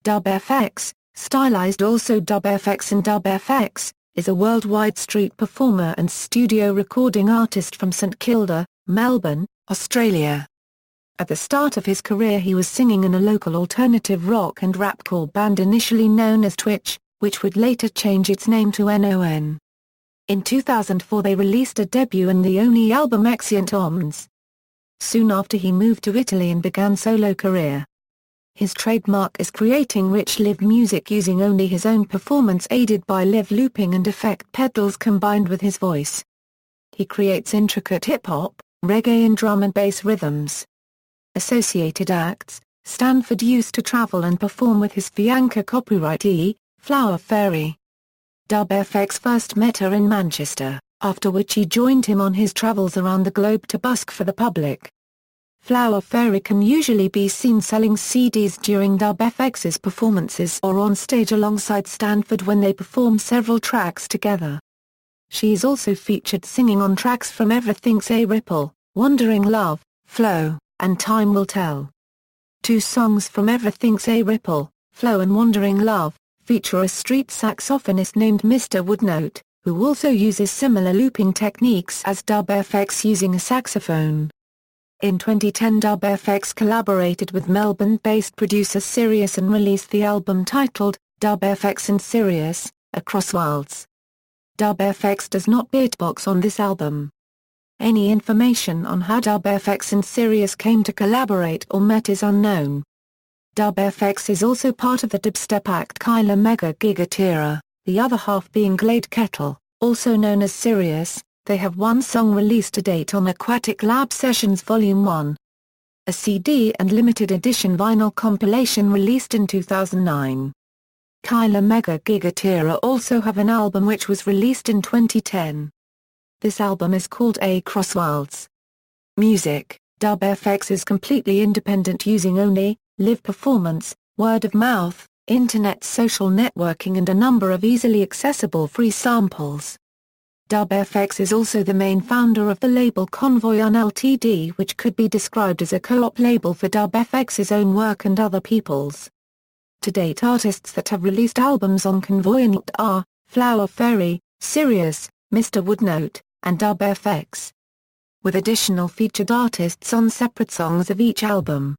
Dub Fx, stylized also Dub Fx and DubFx, is a worldwide street performer and studio recording artist from St Kilda, Melbourne, Australia. At the start of his career he was singing in a local alternative rock and rapcore band initially known as Twitch, which would later change its name to N.O.N. In 2004 they released a debut and the only album Exeunt Omnes. Soon after he moved to Italy and began solo career. His trademark is creating rich live music using only his own performance aided by live looping and effect pedals combined with his voice. He creates intricate hip-hop, reggae and drum and bass rhythms. Associated acts, Stanford used to travel and perform with his fiancée copyrightee, Flower Fairy. Dub Fx first met her in Manchester, after which he joined him on his travels around the globe to busk for the public. Flower Fairy can usually be seen selling CDs during Dub Fx's performances or on stage alongside Stanford when they perform several tracks together. She is also featured singing on tracks from Everything's a Ripple, Wandering Love, Flow, and Time Will Tell. Two songs from Everything's a Ripple, Flow and Wandering Love, feature a street saxophonist named Mr. Woodnote, who also uses similar looping techniques as Dub Fx using a saxophone. In 2010 Dub Fx collaborated with Melbourne-based producer Sirius and released the album titled, Dub Fx and Sirius, Across Worlds. Dub Fx does not beatbox on this album. Any information on how Dub Fx and Sirius came to collaborate or met is unknown. Dub Fx is also part of the dubstep act Kyla Mega Gigatira, the other half being Glade Kettle, also known as Sirius. They have one song released to date on Aquatic Lab Sessions Volume 1. A CD and limited edition vinyl compilation released in 2009. Kyla Mega Gigatira also have an album which was released in 2010. This album is called Across Worlds. Music, Dub Fx is completely independent using only, live performance, word of mouth, internet social networking and a number of easily accessible free samples. Dub Fx is also the main founder of the label Convoy Un Ltd, which could be described as a co-op label for Dub Fx's own work and other people's. To date artists that have released albums on Convoy Un are, Flower Fairy, Sirius, Mr. Woodnote, and Dub Fx. With additional featured artists on separate songs of each album.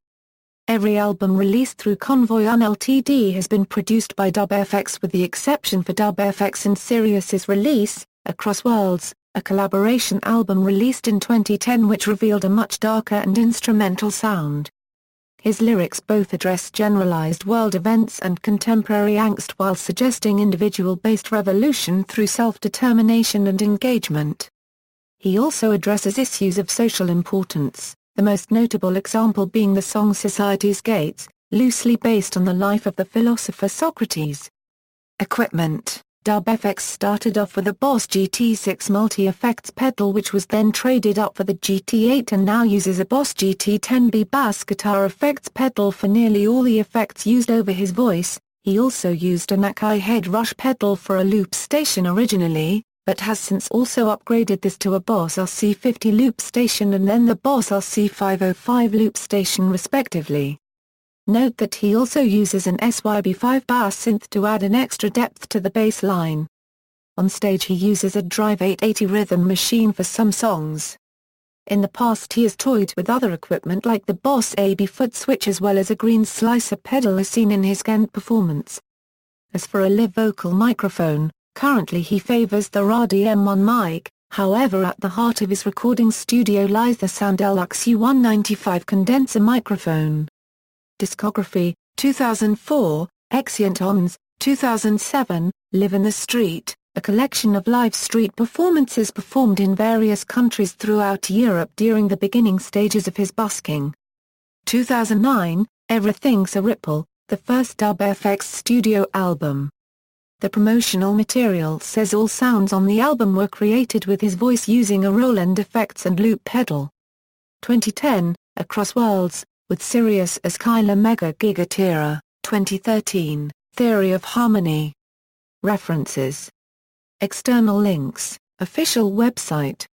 Every album released through Convoy Un Ltd has been produced by Dub Fx with the exception for Dub Fx and Sirius's release, Across Worlds, a collaboration album released in 2010 which revealed a much darker and instrumental sound. His lyrics both address generalized world events and contemporary angst while suggesting individual-based revolution through self-determination and engagement. He also addresses issues of social importance, the most notable example being the song Society's Gates, loosely based on the life of the philosopher Socrates. Equipment. Dub Fx started off with a Boss GT6 multi-effects pedal which was then traded up for the GT8 and now uses a Boss GT10B bass guitar effects pedal for nearly all the effects used over his voice. He also used an Akai head rush pedal for a loop station originally, but has since also upgraded this to a Boss RC50 loop station and then the Boss RC505 loop station respectively. Note that he also uses an SYB5 bass synth to add an extra depth to the bass line. On stage he uses a Drive 880 rhythm machine for some songs. In the past he has toyed with other equipment like the Boss AB foot switch as well as a green slicer pedal as seen in his Ghent performance. As for a live vocal microphone, currently he favors the RAD M1 mic, however at the heart of his recording studio lies the Sound Deluxe U195 condenser microphone. Discography, 2004, Exeunt Omnes, 2007, Live in the Street, a collection of live street performances performed in various countries throughout Europe during the beginning stages of his busking. 2009, Everything's a Ripple, the first Dub Fx studio album. The promotional material says all sounds on the album were created with his voice using a Roland effects and loop pedal. 2010, Across Worlds, with Sirius as Kyla Mega Gigatira, 2013, Theory of Harmony. References. External links, official website.